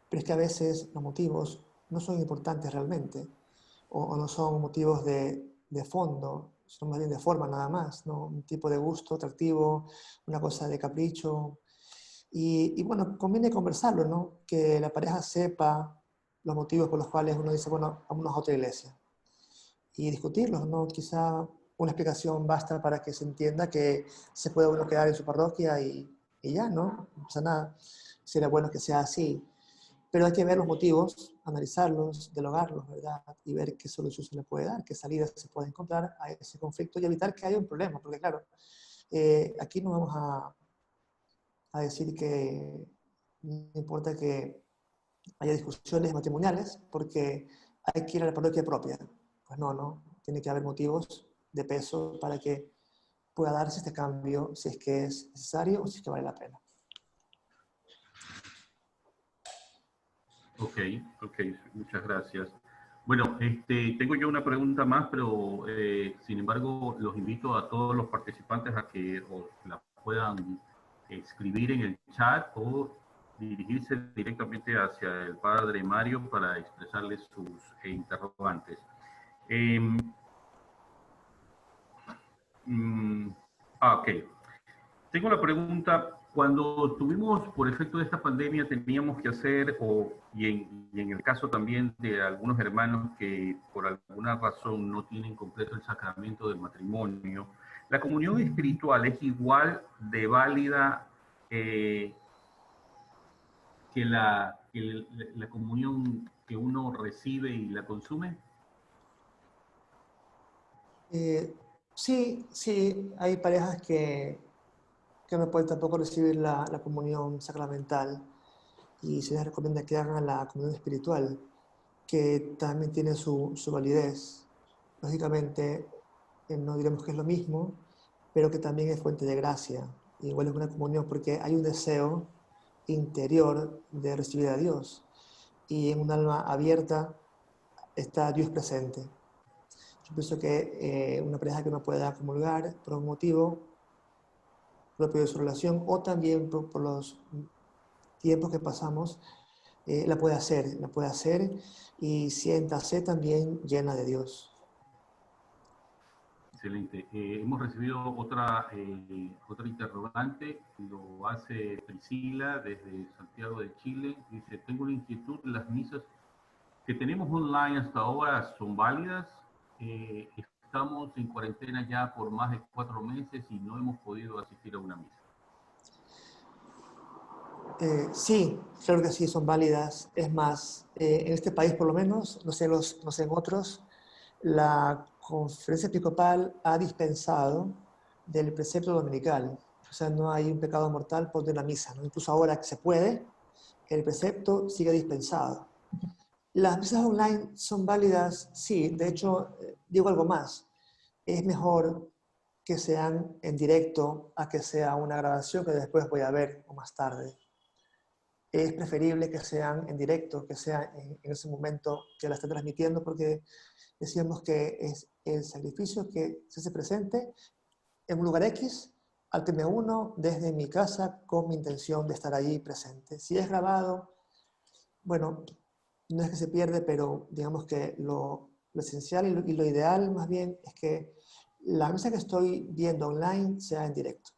pero es que a veces los motivos no son importantes realmente, o no son motivos de fondo, son más bien de forma nada más, ¿no? Un tipo de gusto atractivo, una cosa de capricho. Y bueno, conviene conversarlo, ¿no? Que la pareja sepa los motivos por los cuales uno dice, bueno, vámonos a otra iglesia. Y discutirlos, ¿no? Quizá una explicación basta para que se entienda que se puede uno quedar en su parroquia y ya, ¿no? No pasa nada. Sería bueno que sea así. Pero hay que ver los motivos, analizarlos, dialogarlos, ¿verdad? Y ver qué solución se le puede dar, qué salidas se puede encontrar a ese conflicto y evitar que haya un problema. Porque claro, aquí no vamos a decir que no importa que haya discusiones matrimoniales porque hay que ir a la parroquia propia. Pues no, no. Tiene que haber motivos de peso para que pueda darse este cambio si es que es necesario o si es que vale la pena. Ok, ok, muchas gracias. Bueno, tengo yo una pregunta más, pero sin embargo los invito a todos los participantes a que la puedan escribir en el chat o dirigirse directamente hacia el padre Mario para expresarle sus interrogantes. Eh, mm, ok. Tengo la pregunta, cuando tuvimos, por efecto de esta pandemia, teníamos que hacer, y en el caso también de algunos hermanos que por alguna razón no tienen completo el sacramento del matrimonio, ¿la comunión espiritual es igual de válida eh, que la comunión que uno recibe y la consume? Sí, sí, hay parejas que no pueden tampoco recibir la comunión sacramental y se les recomienda que hagan la comunión espiritual, que también tiene su validez. Lógicamente, no diremos que es lo mismo, pero que también es fuente de gracia. Igual es una comunión porque hay un deseo interior de recibir a Dios y en un alma abierta está Dios presente. Yo pienso que una pareja que no pueda comulgar por un motivo propio de su relación o también por los tiempos que pasamos, la puede hacer y siéntase también llena de Dios. Excelente. Hemos recibido otra interrogante, lo hace Priscila desde Santiago de Chile. Dice, tengo una inquietud, las misas que tenemos online hasta ahora son válidas. Estamos en cuarentena ya por más de 4 meses y no hemos podido asistir a una misa. Sí, claro que sí, son válidas. Es más, en este país por lo menos, no sé en otros, la conferencia episcopal ha dispensado del precepto dominical. O sea, no hay un pecado mortal por de una misa, ¿no? Incluso ahora que se puede, el precepto sigue dispensado. Las misas online son válidas, sí. De hecho, digo algo más. Es mejor que sean en directo a que sea una grabación que después voy a ver o más tarde. Es preferible que sean en directo, que sea en ese momento que la estén transmitiendo, porque decíamos que es el sacrificio que se hace presente en un lugar X al que me uno desde mi casa con mi intención de estar allí presente. Si es grabado, bueno, no es que se pierde, pero digamos que lo esencial y lo ideal más bien es que la misa que estoy viendo online sea en directo.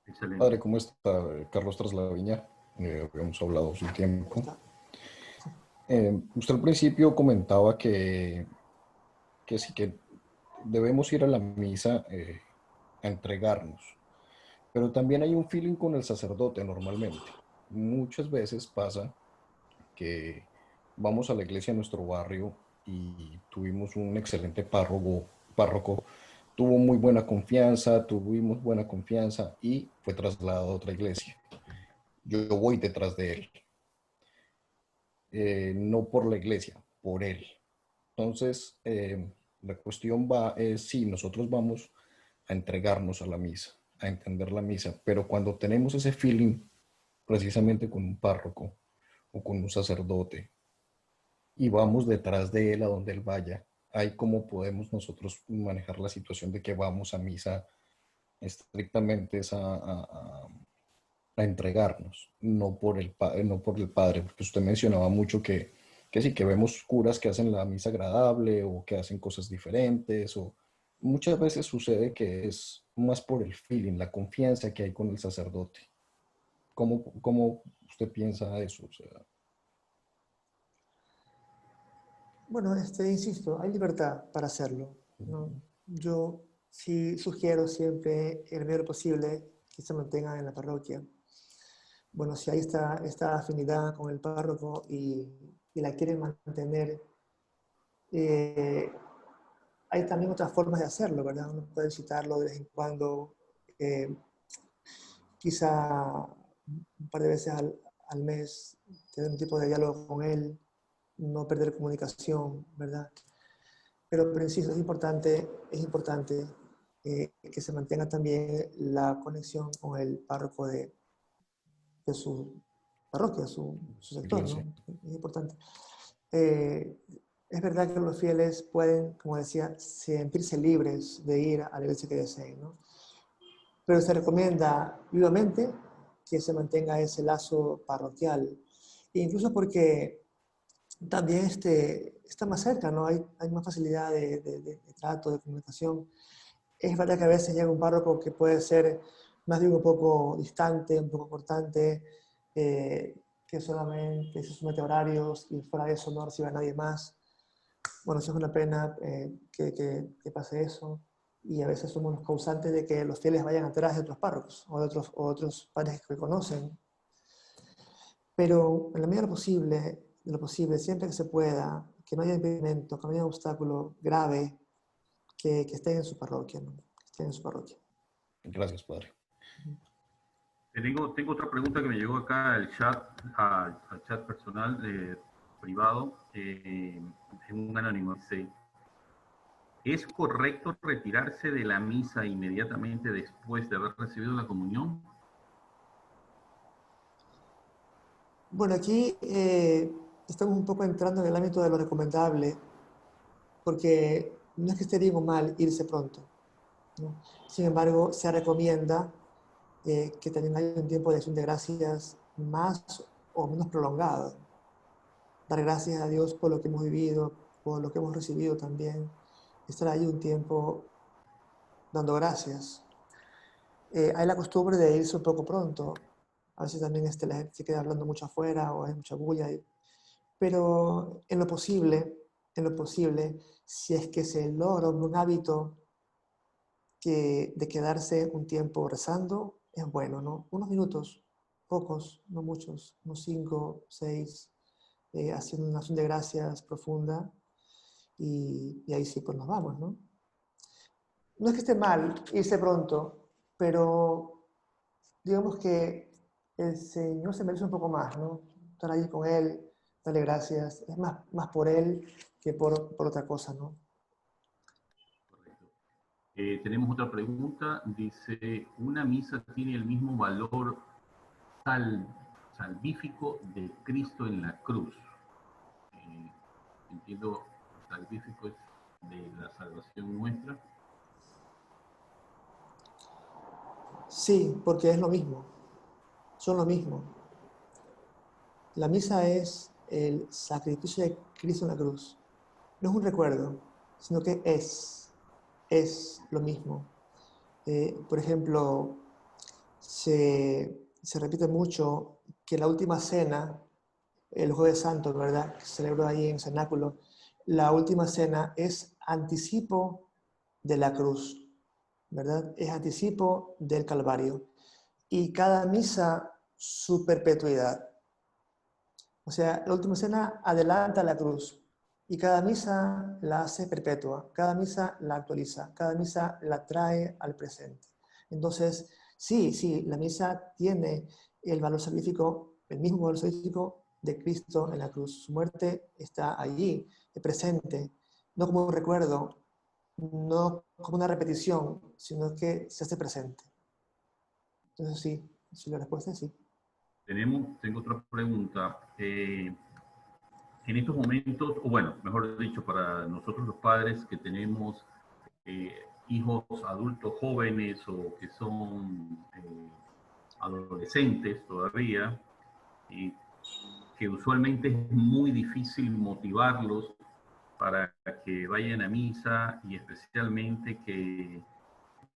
Excelente. Padre, ¿cómo está? Carlos Traslaviña. Habíamos hablado hace un tiempo. ¿Está? Usted al principio comentaba que sí que debemos ir a la misa a entregarnos, pero también hay un feeling con el sacerdote normalmente. Muchas veces pasa que vamos a la iglesia de nuestro barrio y tuvimos un excelente párroco, tuvo muy buena confianza, tuvimos buena confianza y fue trasladado a otra iglesia. Yo voy detrás de él, no por la iglesia, por él. Entonces, la cuestión va es si nosotros vamos a entregarnos a la misa, a entender la misa, pero cuando tenemos ese feeling precisamente con un párroco o con un sacerdote y vamos detrás de él a donde él vaya, ahí cómo podemos nosotros manejar la situación de que vamos a misa estrictamente es a entregarnos, no por el Padre, porque usted mencionaba mucho que sí, que vemos curas que hacen la misa agradable o que hacen cosas diferentes, o muchas veces sucede que es más por el feeling, la confianza que hay con el sacerdote. ¿Cómo usted piensa eso? O sea, Bueno, insisto, hay libertad para hacerlo, ¿no? Yo sí sugiero siempre, en el medida de lo posible, que se mantengan en la parroquia. Bueno, si hay esta afinidad con el párroco y la quieren mantener, eh, hay también otras formas de hacerlo, ¿verdad? Uno puede visitarlo de vez en cuando, eh, quizá un par de veces al mes, tener un tipo de diálogo con él, no perder comunicación, ¿verdad? Pero insisto, es importante que se mantenga también la conexión con el párroco de su parroquia, su sector, iglesia. ¿no? Es importante. Eh, es verdad que los fieles pueden, como decía, sentirse libres de ir a la iglesia que deseen, ¿no? Pero se recomienda vivamente que se mantenga ese lazo parroquial, e incluso porque también está más cerca, ¿no? Hay más facilidad de trato, de comunicación. Es verdad que a veces llega un párroco que puede ser más bien un poco distante, un poco cortante, que solamente se somete a horarios y fuera de eso no recibe a nadie más. Bueno, sí es una pena que pase eso, y a veces somos los causantes de que los fieles vayan atrás de otros párrocos o otros padres que conocen. Pero en la medida de lo posible, siempre que se pueda, que no haya impedimento, que no haya obstáculo grave, que estén en su parroquia, ¿no? Que estén en su parroquia. Gracias, Padre. Tengo otra pregunta que me llegó acá al chat personal privado, en un anónimo. Dice, ¿es correcto retirarse de la misa inmediatamente después de haber recibido la comunión? Bueno, aquí estamos un poco entrando en el ámbito de lo recomendable, porque no es que esté bien o mal irse pronto, ¿no? Sin embargo, se recomienda que también haya un tiempo de acción de gracias más o menos prolongado. Dar gracias a Dios por lo que hemos vivido, por lo que hemos recibido también. Estar ahí un tiempo dando gracias. Hay la costumbre de irse un poco pronto. A veces también la gente se queda hablando mucho afuera o hay mucha bulla. Pero en lo posible, si es que se logra un hábito de quedarse un tiempo rezando, es bueno, ¿no? Unos minutos, pocos, no muchos, unos 5, 6, haciendo una acción de gracias profunda, y ahí sí, pues nos vamos, ¿no? No es que esté mal irse pronto, pero digamos que el Señor se merece un poco más, ¿no? Estar ahí con Él, darle gracias, es más por Él que por otra cosa, ¿no? Correcto. Tenemos otra pregunta. Dice, ¿una misa tiene el mismo valor sal, salvífico de Cristo en la cruz? Entiendo, salvífico es de la salvación nuestra. Sí, porque es lo mismo, son lo mismo. La misa es el sacrificio de Cristo en la cruz. No es un recuerdo, sino que es lo mismo. Por ejemplo, se repite mucho que la última cena, el Jueves Santo, ¿verdad? Que se celebró ahí en Cenáculo, la última cena es anticipo de la cruz, ¿verdad? Es anticipo del Calvario. Y cada misa su perpetuidad. O sea, la última cena adelanta la cruz y cada misa la hace perpetua, cada misa la actualiza, cada misa la trae al presente. Entonces, sí, la misa tiene el valor salvífico, el mismo valor salvífico de Cristo en la cruz. Su muerte está allí, presente, no como un recuerdo, no como una repetición, sino que se hace presente. Entonces sí, la respuesta es sí. Tengo otra pregunta. En estos momentos, o bueno, mejor dicho, para nosotros los padres que tenemos hijos adultos jóvenes o que son adolescentes todavía, y que usualmente es muy difícil motivarlos para que vayan a misa y especialmente que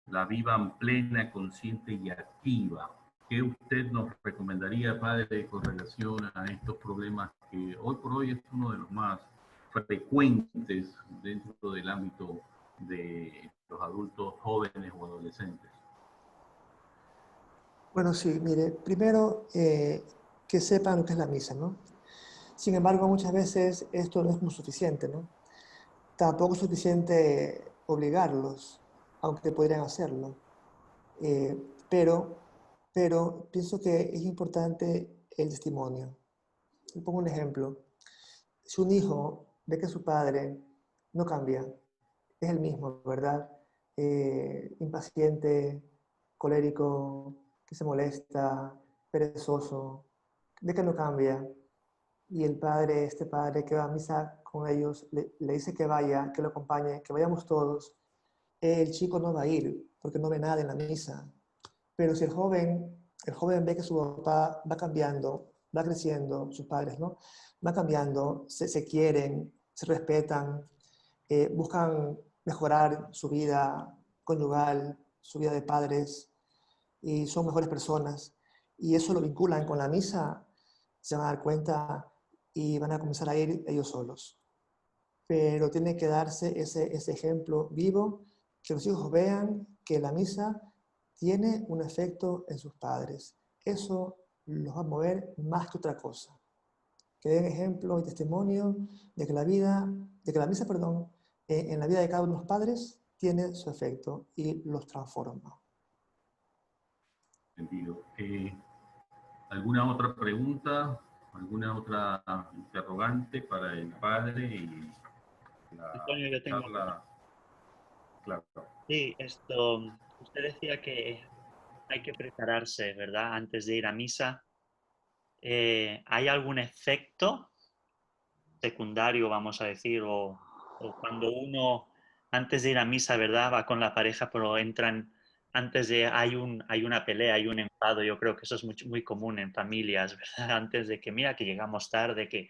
la vivan plena, consciente y activa. ¿Qué usted nos recomendaría, padre, con relación a estos problemas que hoy por hoy es uno de los más frecuentes dentro del ámbito de los adultos jóvenes o adolescentes? Bueno, sí, mire, primero que sepan lo que es la misa, ¿no? Sin embargo, muchas veces esto no es como suficiente, ¿no? Tampoco es suficiente obligarlos, aunque podrían hacerlo. Eh, pero, pero pienso que es importante el testimonio. Le pongo un ejemplo. Si un hijo ve que su padre no cambia, es el mismo, ¿verdad? Impaciente, colérico, que se molesta, perezoso, ve que no cambia, y el padre, este padre que va a misa con ellos, le dice que vaya, que lo acompañe, que vayamos todos, el chico no va a ir porque no ve nada en la misa. Pero si el joven ve que su papá va cambiando, va creciendo, sus padres, ¿no? Va cambiando, se quieren, se respetan, buscan mejorar su vida conyugal, su vida de padres, y son mejores personas, y eso lo vinculan con la misa, se van a dar cuenta y van a comenzar a ir ellos solos. Pero tiene que darse ese ejemplo vivo, que los hijos vean que la misa tiene un efecto en sus padres. Eso los va a mover más que otra cosa. Que den ejemplo y testimonio de que la misa, perdón, en la vida de cada uno de los padres tiene su efecto y los transforma. Sentido. ¿Alguna otra pregunta? ¿Alguna otra interrogante para el padre y la Antonio, yo tengo una. charla? Claro. Sí, esto, usted decía que hay que prepararse, ¿verdad? Antes de ir a misa. ¿Hay algún efecto secundario, vamos a decir, o cuando uno, antes de ir a misa, ¿verdad? Va con la pareja, pero entran, antes de, hay una pelea, hay un enfado, yo creo que eso es muy común en familias, ¿verdad? Antes de que, mira, que llegamos tarde, que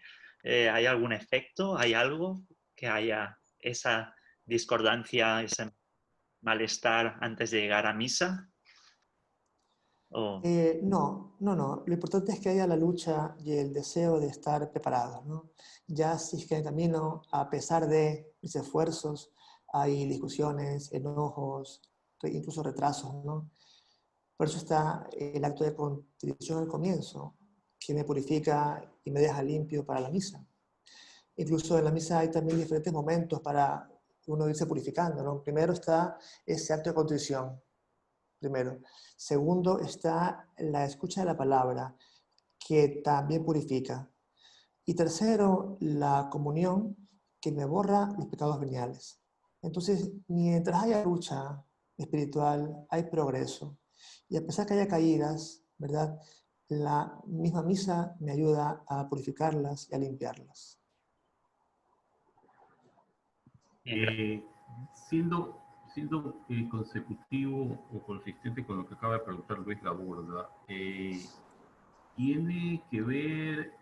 hay algún efecto, hay algo que haya esa discordancia, ese malestar antes de llegar a misa. O No. Lo importante es que haya la lucha y el deseo de estar preparados, ¿no? Ya si es que en el camino, a pesar de mis esfuerzos, hay discusiones, enojos, incluso retrasos, ¿no? Por eso está el acto de contrición al comienzo, que me purifica y me deja limpio para la misa. Incluso en la misa hay también diferentes momentos para uno irse purificando, ¿no? Primero está ese acto de contrición, primero. Segundo está la escucha de la palabra, que también purifica. Y tercero, la comunión, que me borra los pecados veniales. Entonces, mientras haya lucha espiritual, hay progreso. Y a pesar que haya caídas, ¿verdad? La misma misa me ayuda a purificarlas y a limpiarlas. Eh, siendo consecutivo o consistente con lo que acaba de preguntar Luis Laborda, ¿tiene que ver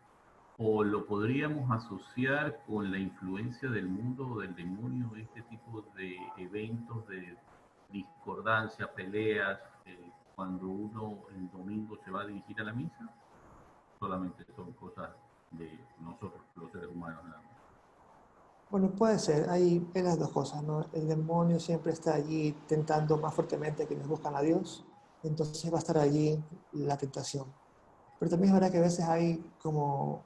o lo podríamos asociar con la influencia del mundo o del demonio, este tipo de eventos de discordancia, peleas, cuando uno el domingo se va a dirigir a la misa? Solamente son cosas de nosotros, los seres humanos, nada más. Bueno, puede ser, hay las dos cosas, ¿no? El demonio siempre está allí tentando más fuertemente a quienes buscan a Dios, entonces va a estar allí la tentación. Pero también es verdad que a veces hay como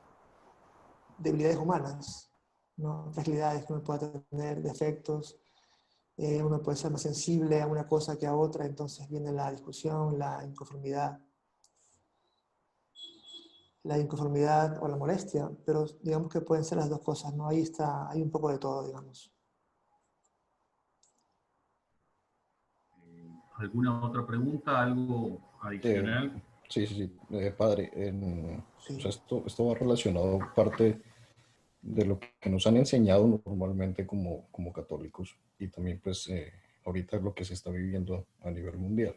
debilidades humanas, ¿no? Fragilidades que uno puede tener, defectos, uno puede ser más sensible a una cosa que a otra, entonces viene la discusión, la inconformidad o la molestia, pero digamos que pueden ser las dos cosas, ¿no? Ahí está, hay un poco de todo, digamos. ¿Alguna otra pregunta? ¿Algo adicional? Sí. Padre, o sea, Sí. esto va relacionado parte de lo que nos han enseñado normalmente como católicos y también pues ahorita lo que se está viviendo a nivel mundial.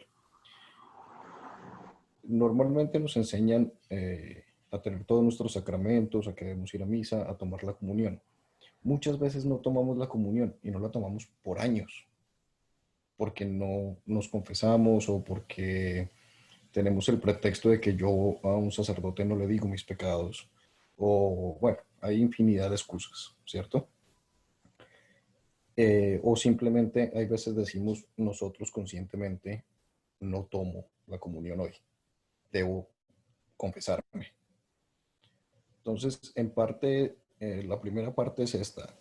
normalmente nos enseñan a tener todos nuestros sacramentos, a que debemos ir a misa, a tomar la comunión. Muchas veces no tomamos la comunión y no la tomamos por años, porque no nos confesamos o porque tenemos el pretexto de que yo a un sacerdote no le digo mis pecados, o bueno, hay infinidad de excusas, ¿cierto? O simplemente hay veces decimos nosotros conscientemente, no tomo la comunión hoy, debo confesarme. Entonces, en parte, la primera parte es esta.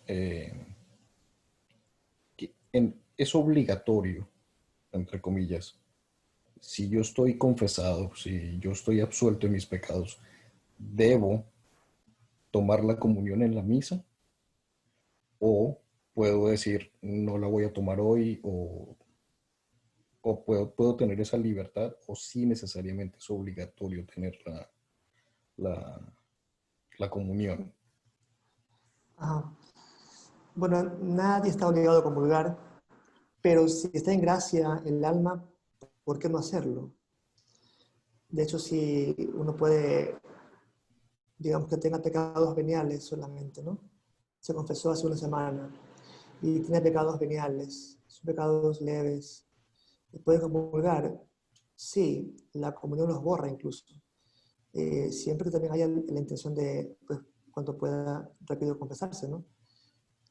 Es obligatorio, entre comillas, si yo estoy confesado, si yo estoy absuelto de mis pecados, ¿debo tomar la comunión en la misa? ¿O puedo decir, no la voy a tomar hoy? ¿O puedo tener esa libertad? ¿O sí necesariamente es obligatorio tener la comunión? Ajá. Bueno, nadie está obligado a comulgar, pero si está en gracia el alma, ¿por qué no hacerlo? De hecho, si uno puede, digamos que tenga pecados veniales solamente, ¿no? Se confesó hace una semana y tiene pecados veniales, son pecados leves, y puede comulgar. Sí, la comunión los borra incluso. Siempre que también haya la intención de, pues, cuanto pueda rápido confesarse, ¿no?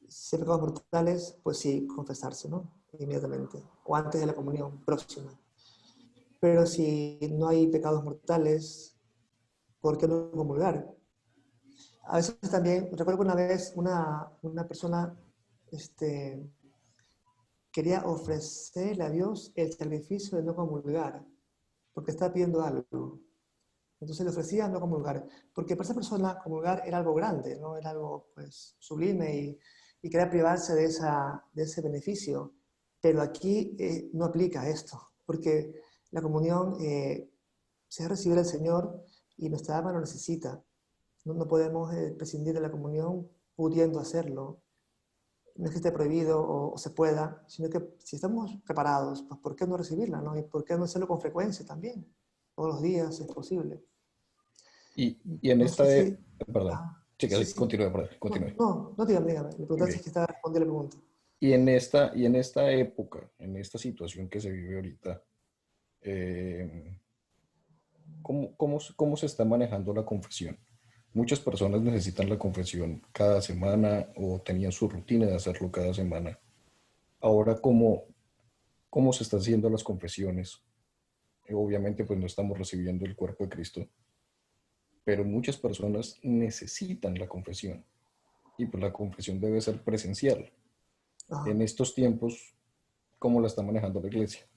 Si hay pecados mortales, pues sí, confesarse, ¿no? Inmediatamente, o antes de la comunión próxima. Pero si no hay pecados mortales, ¿por qué no comulgar? A veces también, recuerdo que una vez una persona quería ofrecerle a Dios el sacrificio de no comulgar, porque estaba pidiendo algo. Entonces le ofrecía no comulgar, porque para esa persona comulgar era algo grande, ¿no? Era algo pues, sublime y quería privarse de ese beneficio. Pero aquí no aplica esto, porque la comunión se ha recibido del Señor y nuestra alma lo necesita. No podemos prescindir de la comunión pudiendo hacerlo. No es que esté prohibido o se pueda, sino que si estamos preparados, pues ¿por qué no recibirla? ¿No? ¿Y por qué no hacerlo con frecuencia también? Todos los días si es posible. Y en No sé esta, si... perdón, Ah, sí, sí, que sí. continúe, No, continúe. no, no dígame, dígame. Le preguntaste si Okay. estaba respondiendo la pregunta. Y en esta época, en esta situación que se vive ahorita, eh, ¿cómo se está manejando la confesión? Muchas personas necesitan la confesión cada semana o tenían su rutina de hacerlo cada semana. Ahora, ¿cómo se están haciendo las confesiones? Obviamente, pues no estamos recibiendo el cuerpo de Cristo, pero muchas personas necesitan la confesión y pues la confesión debe ser presencial. Ajá. En estos tiempos, ¿cómo la está manejando la iglesia?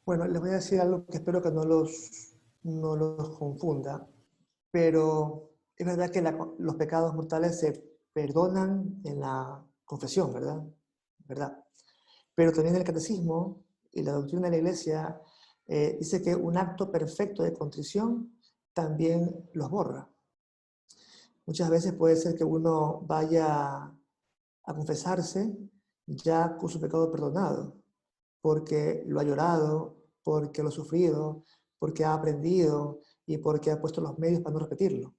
Bueno, les voy a decir algo que espero que no los confunda, pero es verdad que los pecados mortales se perdonan en la confesión, ¿verdad? ¿Verdad? Pero también el catecismo y la doctrina de la iglesia dice que un acto perfecto de contrición también los borra. Muchas veces puede ser que uno vaya a confesarse ya con su pecado perdonado, porque lo ha llorado, porque lo ha sufrido, porque ha aprendido y porque ha puesto los medios para no repetirlo.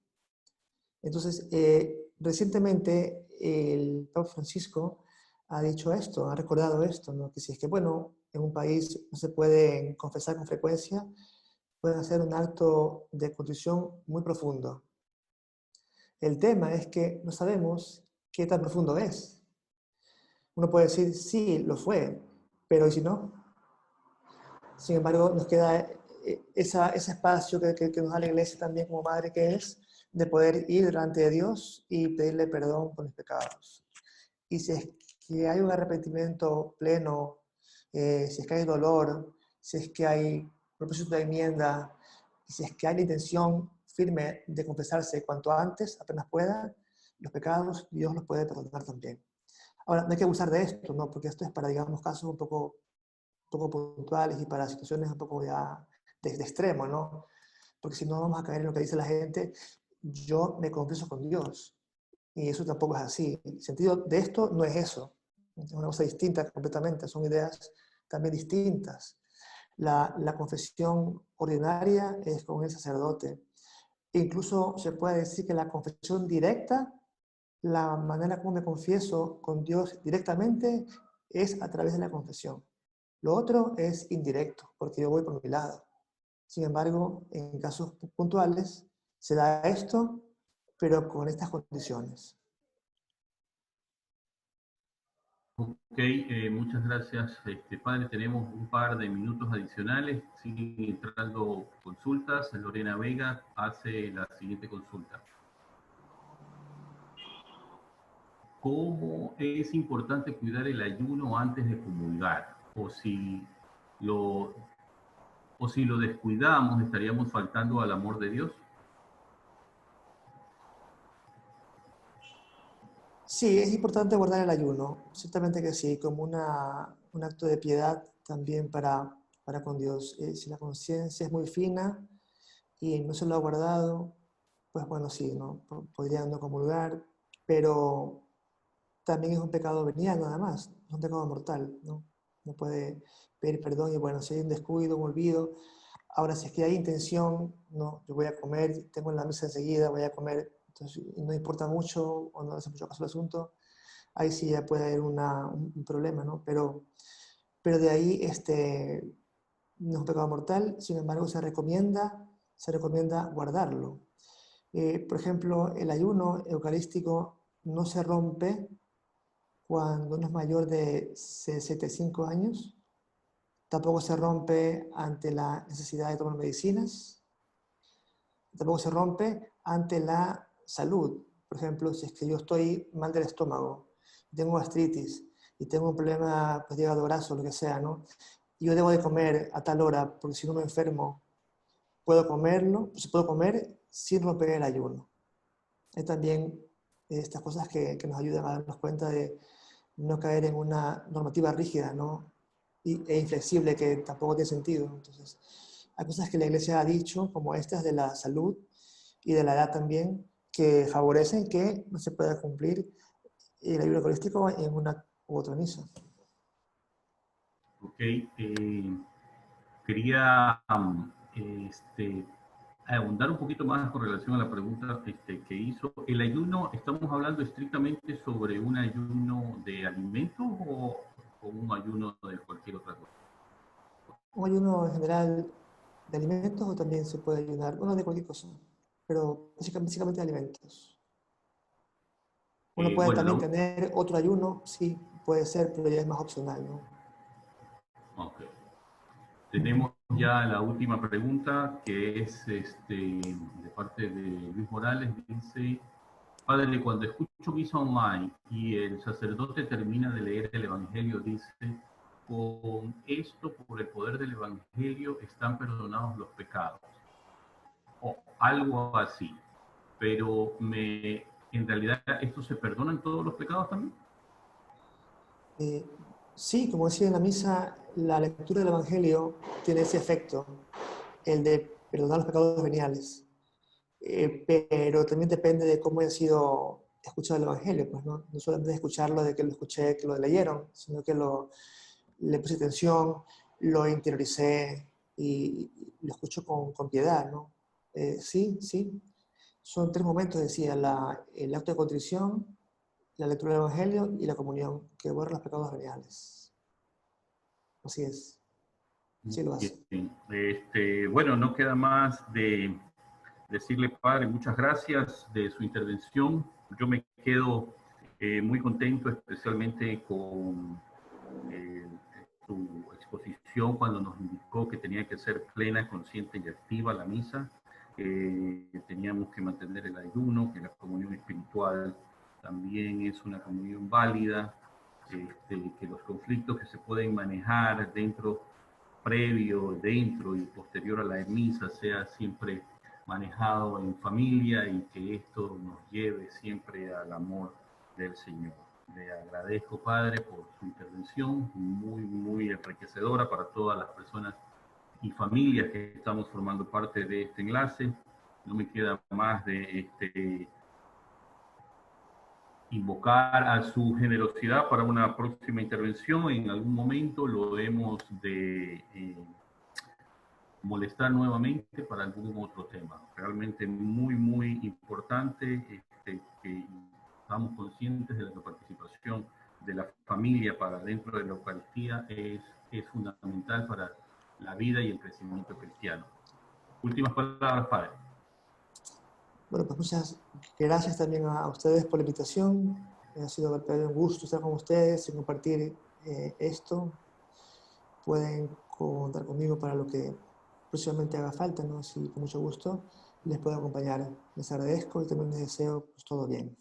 Entonces, recientemente el Papa Francisco ha dicho esto, ha recordado esto, ¿no? Que si es que, bueno, en un país no se pueden confesar con frecuencia, pueden hacer un acto de contrición muy profundo. El tema es que no sabemos qué tan profundo es. Uno puede decir, sí, lo fue, pero ¿y si no? Sin embargo, nos queda ese espacio que nos da la iglesia también como madre que es, de poder ir delante de Dios y pedirle perdón por mis pecados. Y si es que hay un arrepentimiento pleno, si es que hay dolor, si es que hay propósito de enmienda, y si es que hay la intención firme de confesarse cuanto antes, apenas pueda, los pecados, Dios los puede perdonar también. Ahora, no hay que abusar de esto, ¿no? Porque esto es para, digamos, casos un poco puntuales y para situaciones un poco ya de extremo, ¿no? Porque si no vamos a caer en lo que dice la gente, yo me confieso con Dios. Y eso tampoco es así. El sentido de esto no es eso. Es una cosa distinta completamente. Son ideas también distintas. La confesión ordinaria es con el sacerdote. Incluso se puede decir que la confesión directa, la manera como me confieso con Dios directamente, es a través de la confesión. Lo otro es indirecto, porque yo voy por mi lado. Sin embargo, en casos puntuales se da esto, pero con estas condiciones. Ok, muchas gracias, padre. Tenemos un par de minutos adicionales. Siguen entrando consultas. Lorena Vega hace la siguiente consulta. ¿Cómo es importante cuidar el ayuno antes de comulgar? Lo, o si lo descuidamos, ¿estaríamos faltando al amor de Dios? Sí, es importante guardar el ayuno, ciertamente que sí, como un acto de piedad también para con Dios. Si la conciencia es muy fina y no se lo ha guardado, pues bueno, sí, ¿no? Podría no comulgar, pero también es un pecado venial nada más, es un pecado mortal, ¿no? No puede pedir perdón y bueno, si hay un descuido, un olvido. Ahora, si es que hay intención, no, yo voy a comer, tengo la misa enseguida, voy a comer, entonces no importa mucho o no hace mucho caso al asunto, ahí sí ya puede haber un problema, ¿no? Pero de ahí no es un pecado mortal, sin embargo se recomienda guardarlo. Por ejemplo, el ayuno eucarístico no se rompe cuando uno es mayor de 65 años, tampoco se rompe ante la necesidad de tomar medicinas, tampoco se rompe ante la salud. Por ejemplo, si es que yo estoy mal del estómago, tengo gastritis y tengo un problema pues, de hígado graso, lo que sea, ¿no? Y yo debo de comer a tal hora, porque si no me enfermo, puedo comerlo, pues puedo comer sin romper el ayuno. Hay también estas cosas que nos ayudan a darnos cuenta de no caer en una normativa rígida, ¿no? E inflexible que tampoco tiene sentido. Entonces, hay cosas que la Iglesia ha dicho, como estas de la salud y de la edad también, que favorecen que no se pueda cumplir el ayuno eucarístico en una u otra misa. Ok, quería ahondar un poquito más con relación a la pregunta que hizo. ¿El ayuno, estamos hablando estrictamente sobre un ayuno de alimentos o un ayuno de cualquier otra cosa? Un ayuno en general de alimentos o también se puede ayunar, bueno, de cualquier cosa, pero básicamente de alimentos. Uno puede también Bueno, tener otro ayuno, sí, puede ser, pero ya es más opcional, ¿no? ok. Tenemos ya la última pregunta, que es de parte de Luis Morales. Dice, padre, cuando escucho misa online y el sacerdote termina de leer el Evangelio, dice, con esto, por el poder del Evangelio, están perdonados los pecados. O algo así. Pero en realidad, ¿esto se perdonan todos los pecados también? Eh, sí, como decía en la misa, la lectura del Evangelio tiene ese efecto, el de perdonar los pecados veniales. Pero también depende de cómo haya sido escuchado el Evangelio, pues no solamente de escucharlo, de que lo escuché, que lo leyeron, sino que le puse atención, lo interioricé y lo escucho con piedad, ¿no? Sí, sí, son tres momentos, decía, el acto de contrición, la lectura del Evangelio y la comunión, que borra los pecados veniales. Así es, sí lo hace. Bien. Bueno, no queda más de decirle, padre, muchas gracias de su intervención. Yo me quedo muy contento, especialmente con eh, su exposición cuando nos indicó que tenía que ser plena, consciente y activa la misa, que teníamos que mantener el ayuno, que la comunión espiritual también es una comunión válida, que los conflictos que se pueden manejar previo, dentro y posterior a la misa sea siempre manejado en familia y que esto nos lleve siempre al amor del Señor. Le agradezco, Padre, por su intervención, muy, muy enriquecedora para todas las personas y familias que estamos formando parte de este enlace. No me queda más de invocar a su generosidad para una próxima intervención. En algún momento lo hemos de molestar nuevamente para algún otro tema. Realmente muy, muy importante que estamos conscientes de la participación de la familia para dentro de la Eucaristía es fundamental para la vida y el crecimiento cristiano. Últimas palabras, Padre. Bueno, pues muchas gracias también a ustedes por la invitación. Ha sido un gusto estar con ustedes y compartir esto. Pueden contar conmigo para lo que próximamente haga falta, ¿no? Así con mucho gusto les puedo acompañar. Les agradezco y también les deseo pues, todo bien.